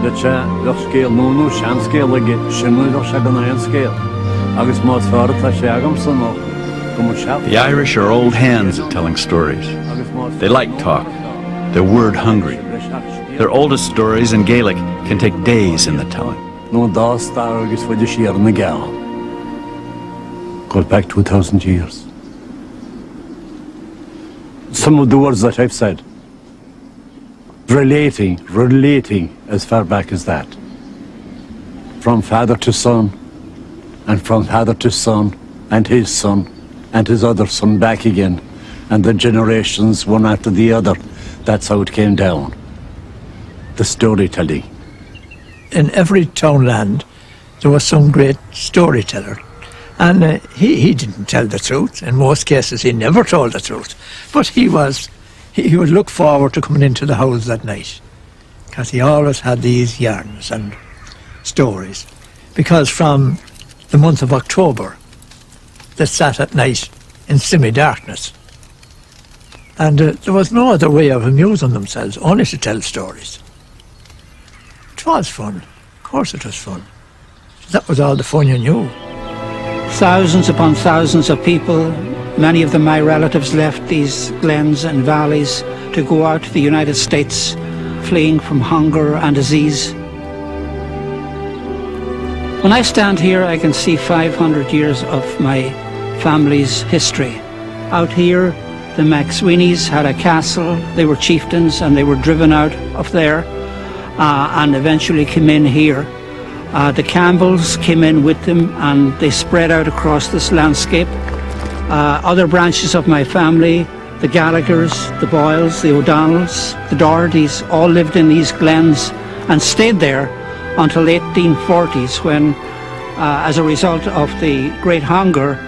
the scale no shan scale like shimmer or shagan scale. Agus most far ta shagam sono. The Irish are old hands at telling stories. They like talk. They're word hungry. Their oldest stories in Gaelic can take days in the telling. No das star agus for the sheer na gal. Goes back 2,000 years. Some of the words that I've said, relating as far back as that. From father to son, and from father to son, and his other son back again, and the generations one after the other. That's how it came down. The storytelling. In every townland, there was some great storyteller. And he didn't tell the truth. In most cases, he never told the truth. But he would look forward to coming into the house at night, because he always had these yarns and stories. Because from the month of October, they sat at night in semi-darkness. And there was no other way of amusing themselves, only to tell stories. It was fun. Of course it was fun. That was all the fun you knew. Thousands upon thousands of people, many of them my relatives, left these glens and valleys to go out to the United States, fleeing from hunger and disease. When I stand here, I can see 500 years of my family's history. Out here, the McSweeneys had a castle. They were chieftains and they were driven out of there and eventually came in here. The Campbells came in with them and they spread out across this landscape. Other branches of my family, the Gallaghers, the Boyles, the O'Donnells, the Dohertys, all lived in these glens and stayed there until the 1840s when, as a result of the Great Hunger,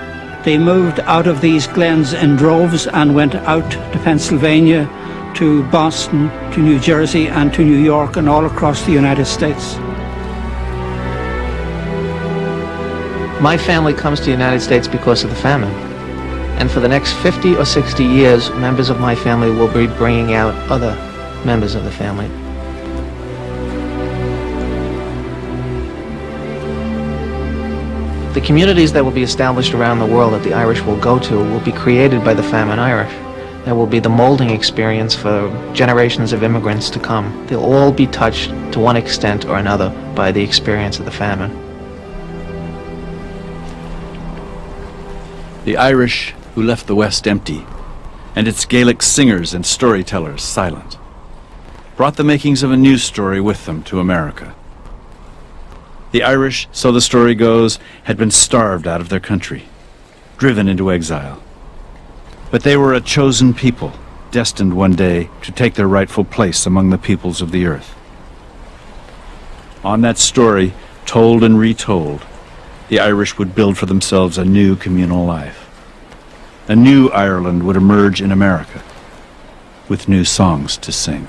they moved out of these glens in droves and went out to Pennsylvania, to Boston, to New Jersey and to New York and all across the United States. My family comes to the United States because of the famine. And for the next 50 or 60 years, members of my family will be bringing out other members of the family. The communities that will be established around the world that the Irish will go to will be created by the famine Irish. That will be the molding experience for generations of immigrants to come. They'll all be touched to one extent or another by the experience of the famine. The Irish who left the West empty, and its Gaelic singers and storytellers silent, brought the makings of a news story with them to America. The Irish, so the story goes, had been starved out of their country, driven into exile. But they were a chosen people, destined one day to take their rightful place among the peoples of the earth. On that story, told and retold, the Irish would build for themselves a new communal life. A new Ireland would emerge in America, with new songs to sing.